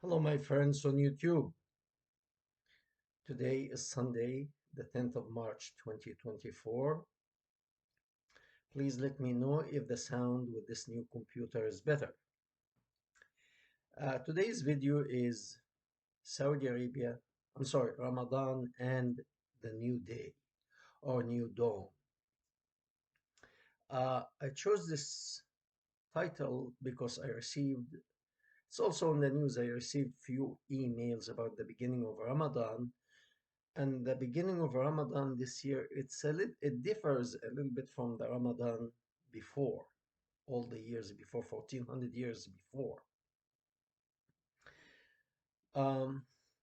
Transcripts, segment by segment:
Hello, my friends on YouTube. Today is Sunday, the 10th of March 2024. Please let me know if the sound with this new computer is better. Today's video is Saudi Arabia, Ramadan and the New Day or New Dawn. I chose this title because it's also in the news, I received few emails about the beginning of Ramadan. And the beginning of Ramadan this year, it differs a little bit from the Ramadan before, all the years before, 1400 years before. Um,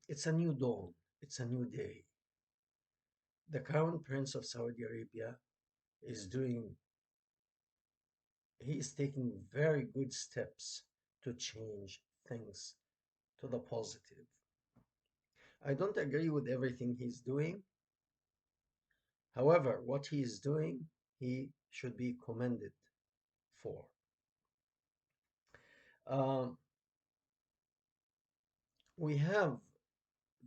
it's a new dawn, it's a new day. The Crown Prince of Saudi Arabia is doing, he is taking very good steps to change things to the positive. I don't agree with everything he's doing. However, what he is doing, he should be commended for. Um, we have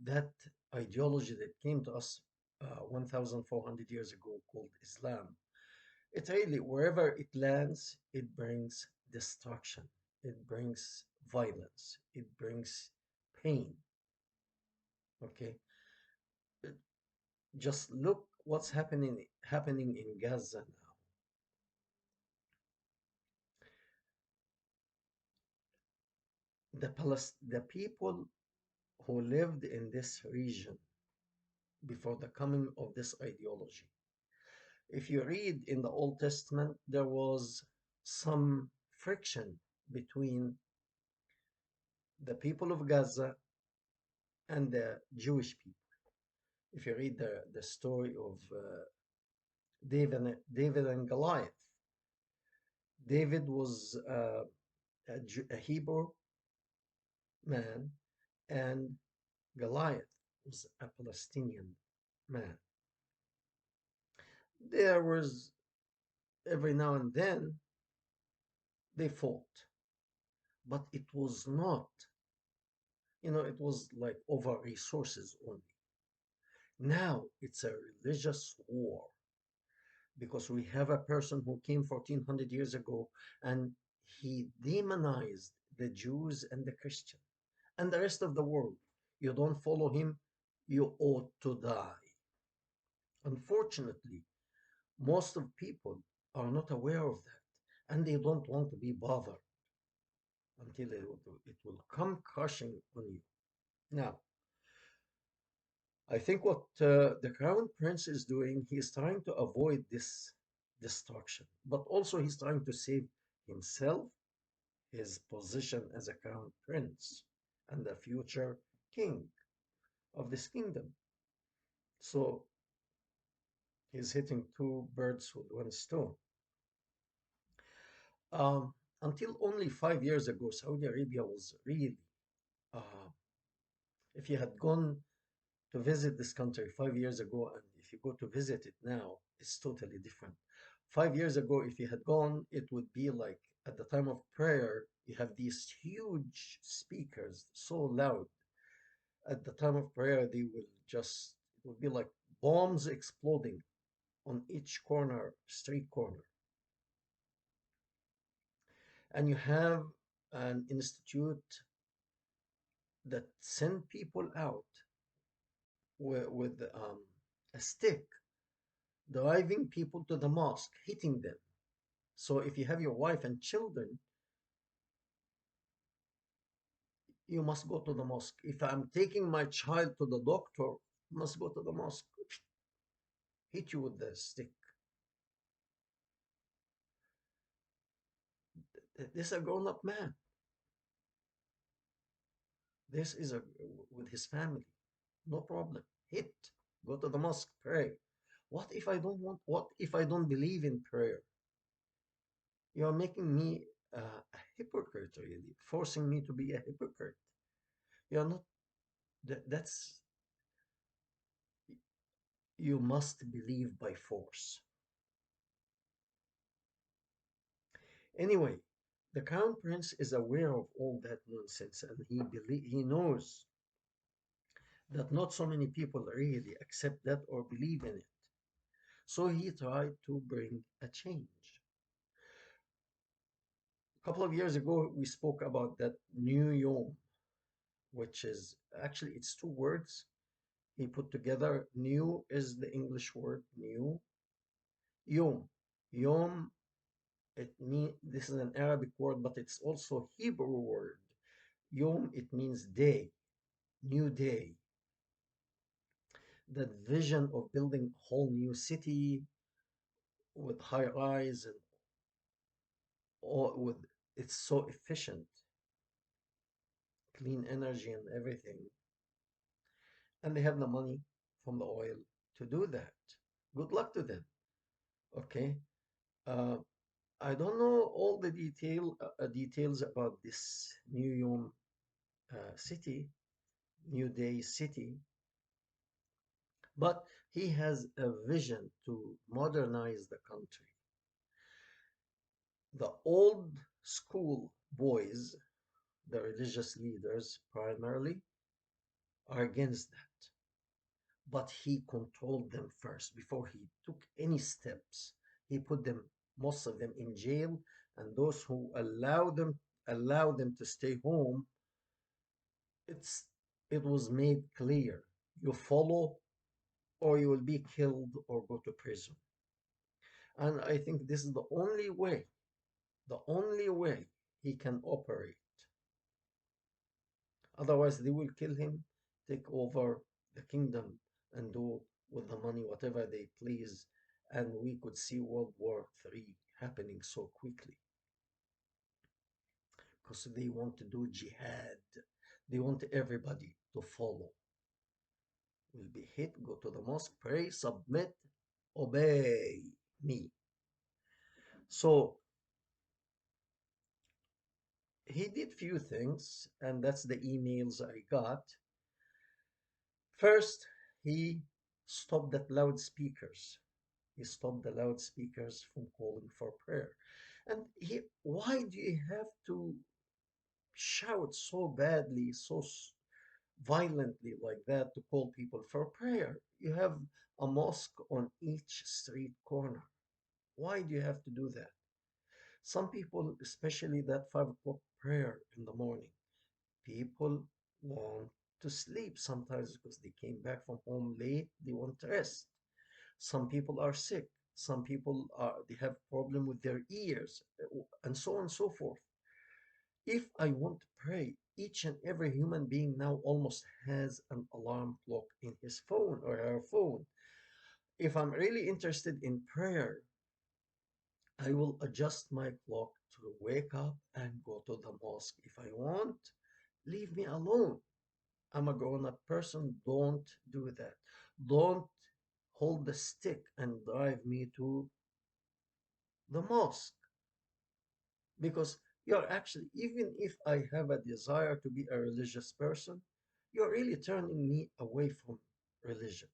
that ideology that came to us 1,400 years ago called Islam. It really, wherever it lands, it brings destruction, it brings violence, it brings pain. Okay, just look what's happening in Gaza now. The people who lived in this region before the coming of this ideology. If you read in the Old Testament, there was some friction between the people of Gaza and the Jewish people. If you read the story of David and Goliath, David was a Hebrew man, and Goliath was a Palestinian man. There was every now and then they fought, but it was not, it was like over resources only. Now it's a religious war because we have a person who came 1400 years ago and he demonized the Jews and the Christian and the rest of the world. You don't follow him, you ought to die. Unfortunately, most of people are not aware of that and they don't want to be bothered until it will come crushing on you. Now, I think what the Crown Prince is doing, he is trying to avoid this destruction, but also he's trying to save himself, his position as a Crown Prince, and the future king of this kingdom. So he's hitting two birds with one stone. Um, until only 5 years ago, Saudi Arabia was really, uh, if you had gone to visit this country 5 years ago, and if you go to visit it now, it's totally different. 5 years ago, if you had gone, it would be like at the time of prayer, you have these huge speakers, so loud. At the time of prayer, it would be like bombs exploding on each corner, street corner. And you have an institute that send people out with a stick, driving people to the mosque, hitting them. So if you have your wife and children, you must go to the mosque. If I'm taking my child to the doctor, must go to the mosque. Hit you with the stick. This is a grown-up man. This is a with his family. No problem. Hit. Go to the mosque. Pray. What if I don't believe in prayer? You're making me a hypocrite, really, forcing me to be a hypocrite. You're not, that's, you must believe by force. Anyway, The crown prince is aware of all that nonsense, and he knows that not so many people really accept that or believe in it. So he tried to bring a change. A couple of years ago, we spoke about that new yom, which is actually it's two words he put together. New is the English word new. Yom, yom. This is an Arabic word, but it's also Hebrew word. Yom, it means day, new day. That vision of building a whole new city with high rise and all with it's so efficient, clean energy and everything. And they have the money from the oil to do that. Good luck to them. Okay. Uh, I don't know all the details about this New Yom city, New Day city, but he has a vision to modernize the country. The old school boys, the religious leaders primarily, are against that. But he controlled them first before he took any steps. He put them, most of them, in jail, and those who allow them to stay home, it's it was made clear you follow or you will be killed or go to prison. And I think this is the only way he can operate. Otherwise, they will kill him, take over the kingdom, and do with the money whatever they please. And we could see World War III happening so quickly because they want to do jihad. They want everybody to follow. Will be hit, go to the mosque, pray, submit, obey me. So he did few things, and that's the emails I got. First, he stopped the loudspeakers. He stopped the loudspeakers from calling for prayer. And why do you have to shout so badly, so violently like that to call people for prayer? You have a mosque on each street corner. Why do you have to do that? Some people, especially that 5 o'clock prayer in the morning, people want to sleep sometimes because they came back from home late, they want to rest. Some people are sick. Some people they have problem with their ears, and so on and so forth. If I want to pray, each and every human being now almost has an alarm clock in his phone or her phone. If I'm really interested in prayer, I will adjust my clock to wake up and go to the mosque. If I want, leave me alone. I'm a grown-up person. Don't do that. Don't hold the stick and drive me to the mosque, because you're actually, even if I have a desire to be a religious person, you're really turning me away from religion.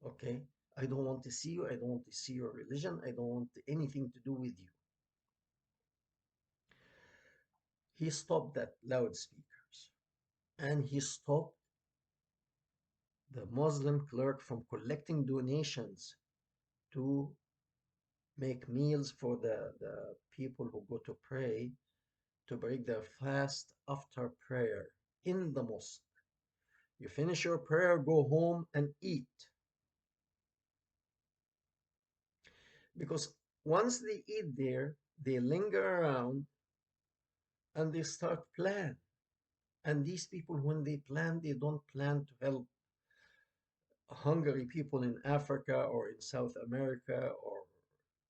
Okay, I don't want to see you. I don't want to see your religion. I don't want anything to do with you. He stopped that loudspeakers, and he stopped the Muslim clerk from collecting donations to make meals for the people who go to pray, to break their fast after prayer in the mosque. You finish your prayer, go home and eat. Because once they eat there, they linger around and they start plan. And these people, when they plan, they don't plan to help hungry people in Africa or in South America, or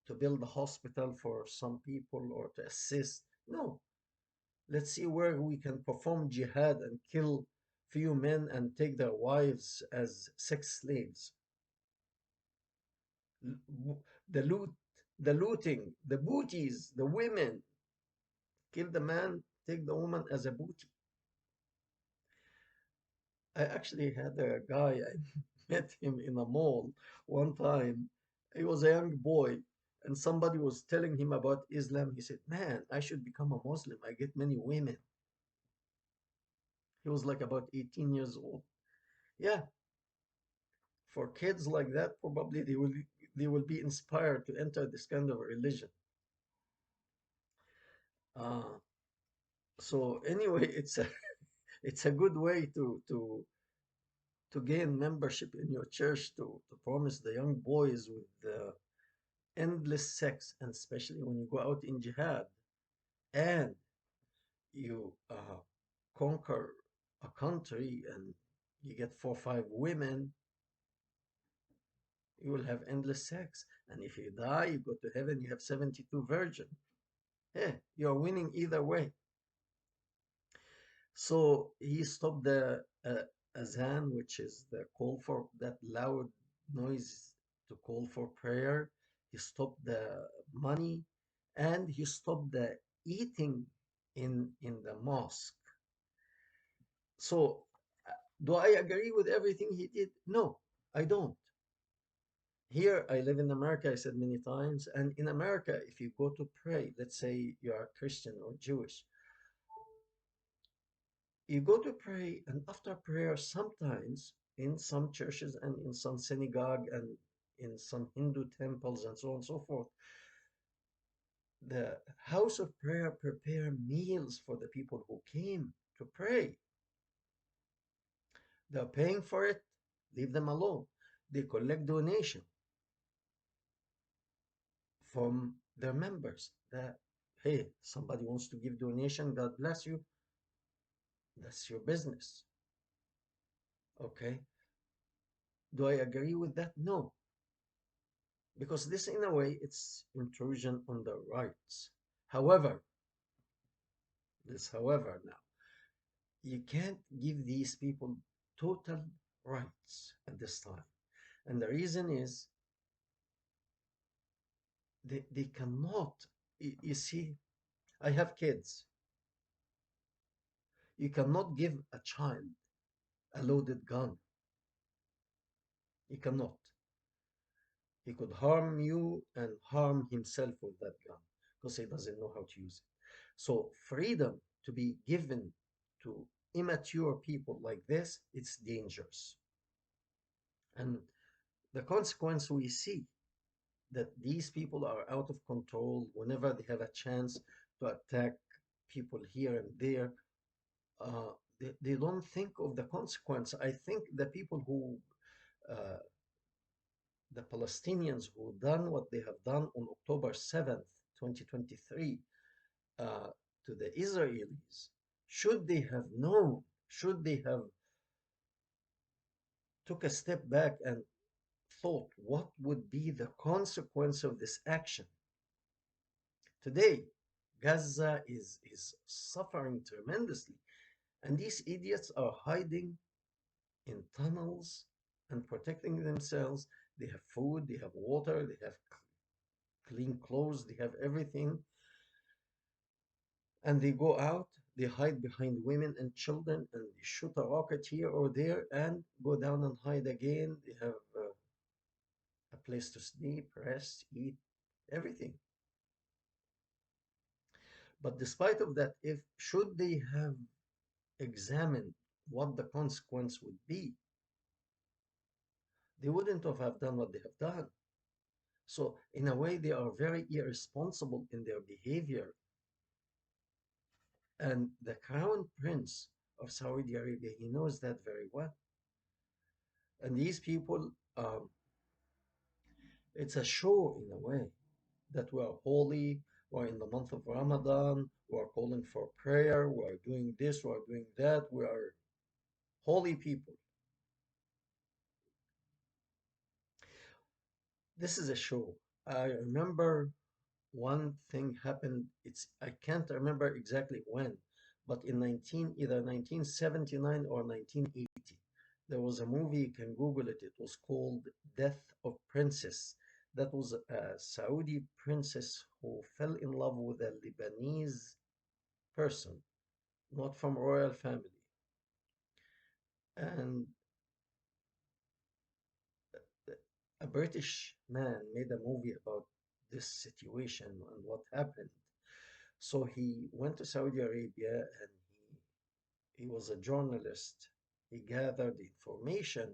to build a hospital for some people or to assist. No, let's see where we can perform jihad and kill few men and take their wives as sex slaves. The looting, the booties, the women. Kill the man, take the woman as a booty. I actually had a guy, I met him in a mall one time. He was a young boy, And somebody was telling him about Islam. He said, "Man, I should become a Muslim. I get many women." He was like about 18 years old. Yeah, for kids like that, probably they will be inspired to enter this kind of religion. Uh, so anyway, it's a good way to gain membership in your church, to promise the young boys with endless sex, and especially when you go out in jihad and you conquer a country and you get 4 or 5 women, you will have endless sex. And if you die, you go to heaven, you have 72 virgin. Yeah, you're winning either way. So he stopped the azan, which is the call for that loud noise to call for prayer. He stopped the money, and he stopped the eating in the mosque. So, do I agree with everything he did? No, I don't. Here, I live in America, I said many times, and in America, if you go to pray, let's say you are Christian or Jewish, you go to pray, and after prayer, sometimes in some churches and in some synagogue and in some Hindu temples and so on and so forth, the house of prayer prepare meals for the people who came to pray. They're paying for it, leave them alone. They collect donation from their members that, hey, somebody wants to give donation, God bless you, that's your business. Okay. Do I agree with that? No, because this, in a way, it's intrusion on the rights. However, now, you can't give these people total rights at this time. And the reason is they cannot. You see, I have kids. You cannot give a child a loaded gun. You cannot. He could harm you and harm himself with that gun because he doesn't know how to use it. So freedom to be given to immature people like this, it's dangerous. And the consequence we see that these people are out of control whenever they have a chance to attack people here and there. They don't think of the consequence. I think the people who uh, the Palestinians who done what they have done on October 7th, 2023, uh, to the Israelis, should they have known, should they have took a step back and thought what would be the consequence of this action? Today, Gaza is suffering tremendously, and these idiots are hiding in tunnels and protecting themselves. They have food, they have water, they have clean clothes, they have everything, and they go out, they hide behind women and children, and they shoot a rocket here or there and go down and hide again. They have a place to sleep, rest, eat, everything. But despite of that, if should they have examined what the consequence would be, they wouldn't have done what they have done. So in a way, they are very irresponsible in their behavior. And the crown prince of Saudi Arabia, he knows that very well. And these people, it's a show in a way that we are holy, we're in the month of Ramadan, we are calling for prayer, we are doing this, we are doing that, we are holy people. This is a show. I remember one thing happened. I can't remember exactly when, but in either 1979 or 1980, there was a movie, you can Google it. It was called Death of Princess. That was a Saudi princess who fell in love with a Lebanese person, not from royal family. And a British man made a movie about this situation and what happened. So he went to Saudi Arabia and he was a journalist. He gathered information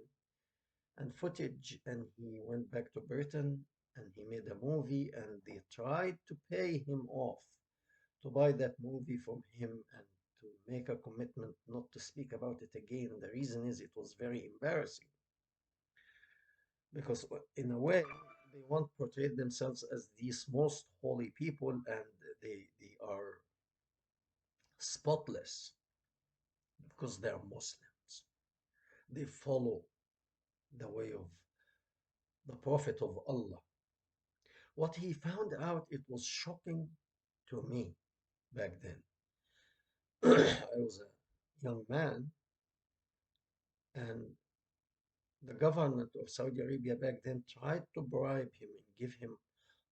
and footage and he went back to Britain and he made a movie and they tried to pay him off to buy that movie from him and to make a commitment not to speak about it again. The reason is it was very embarrassing because in a way they want to portray themselves as these most holy people and they are spotless because they are Muslims. They follow the way of the Prophet of Allah. What he found out, it was shocking to me back then. I was a young man, and the government of Saudi Arabia back then tried to bribe him and give him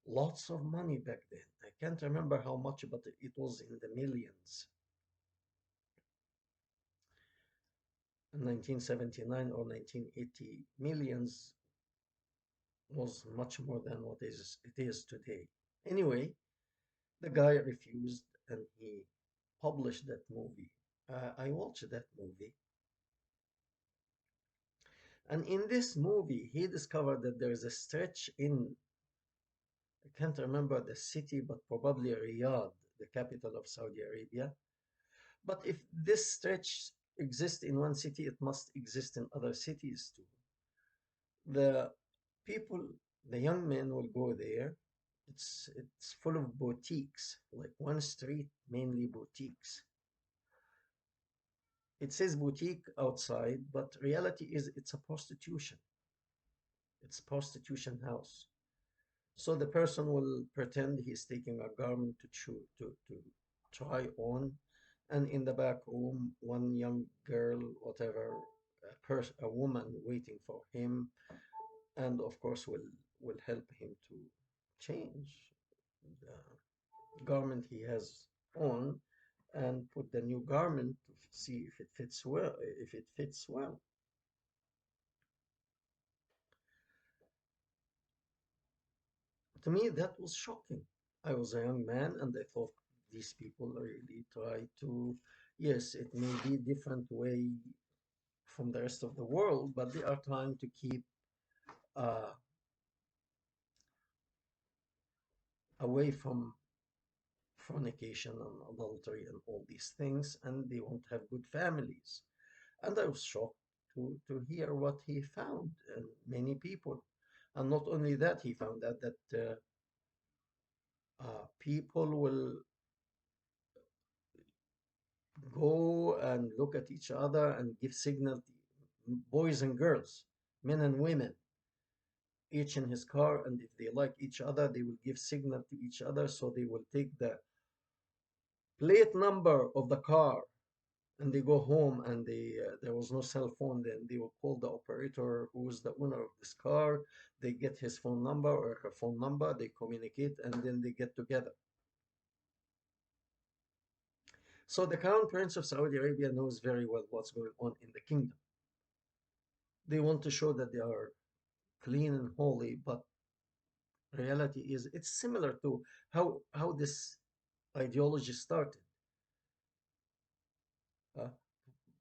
lots of money back then. I can't remember how much, but it was in the millions. In 1979 or 1980, millions was much more than what it is today. Anyway, the guy refused and he published that movie. I watched that movie. And in this movie, he discovered that there is a stretch in, I can't remember the city, but probably Riyadh, the capital of Saudi Arabia. But if this stretch exists in one city, it must exist in other cities too. The people, the young men will go there. It's full of boutiques, like one street, mainly boutiques. It says boutique outside, but reality is it's a prostitution. It's prostitution house. So the person will pretend he's taking a garment to try on, and in the back room, one young girl, whatever, a woman waiting for him, and of course will help him to change the garment he has on and put the new garment to see if it fits well. If it fits well, to me that was shocking. I was a young man and I thought these people really try to, yes, it may be different way from the rest of the world, but they are trying to keep uh, away from fornication and adultery and all these things, and they won't have good families. And I was shocked to hear what he found, and many people. And not only that, he found out that people will go and look at each other and give signal, boys and girls, men and women, each in his car, and if they like each other, they will give signal to each other, so they will take the plate number of the car and they go home and there was no cell phone, then they will call the operator who is the owner of this car. They get his phone number or her phone number, they communicate, and then they get together. So the crown prince of Saudi Arabia knows very well what's going on in the kingdom. They want to show that they are clean and holy, but reality is it's similar to how this ideology started.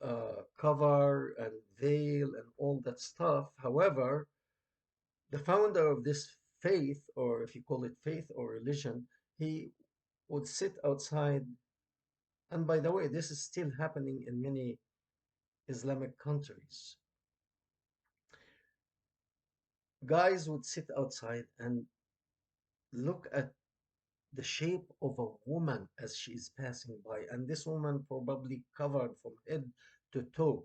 Uh, Cover and veil and all that stuff. However, the founder of this faith, or if you call it faith or religion, he would sit outside. And by the way, this is still happening in many Islamic countries. Guys would sit outside and look at the shape of a woman as she is passing by, and this woman probably covered from head to toe.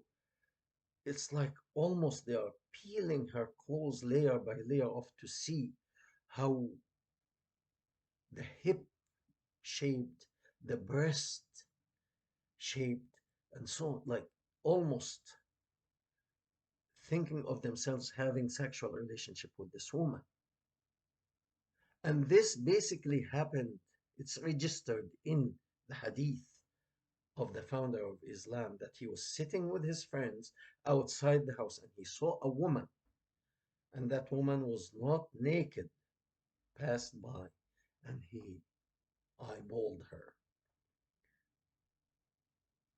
It's like almost they are peeling her clothes layer by layer off to see how the hip shaped, the breast shaped, and so on, like almost thinking of themselves having sexual relationship with this woman. And this basically happened, it's registered in the hadith of the founder of Islam that he was sitting with his friends outside the house and he saw a woman, and that woman was not naked, passed by and he eyeballed her,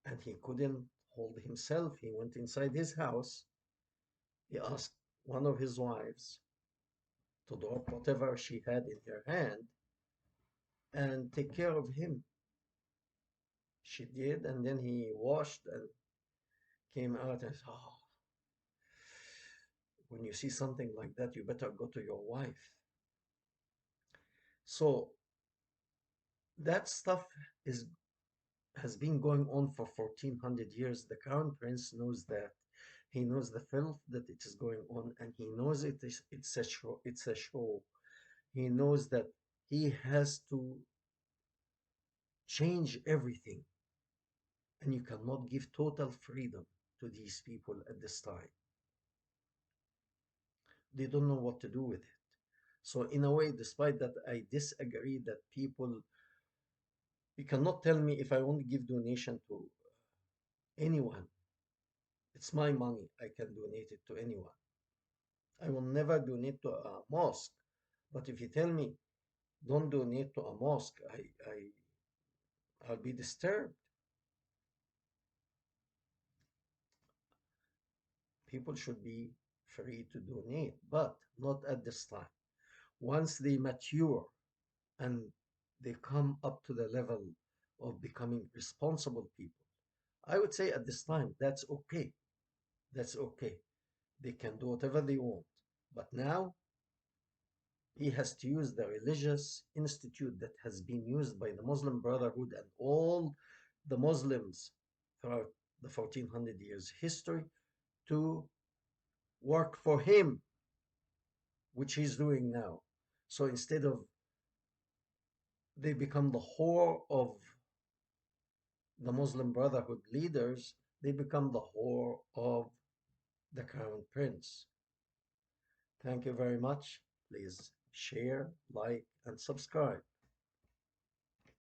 and he couldn't hold himself. He went inside his house. He asked one of his wives to drop whatever she had in her hand and take care of him. She did, and then he washed and came out and said, "Oh, when you see something like that, you better go to your wife." So that stuff is has been going on for 1400 years. The crown prince knows that. He knows the filth that it is going on, and he knows it's a show. It's a show. He knows that he has to change everything, and you cannot give total freedom to these people at this time. They don't know what to do with it. So in a way, despite that, I disagree that people, you cannot tell me if I want to give donation to anyone. It's my money. I can donate it to anyone. I will never donate to a mosque. But if you tell me don't donate to a mosque, I'll be disturbed. People should be free to donate, but not at this time. Once they mature and they come up to the level of becoming responsible people, I would say at this time, that's okay. That's okay. They can do whatever they want. But now he has to use the religious institute that has been used by the Muslim Brotherhood and all the Muslims throughout the 1400 years history to work for him, which he's doing now. So instead of they become the whore of the Muslim Brotherhood leaders, they become the whore of the Crown Prince. Thank you very much. Please share, like, and subscribe.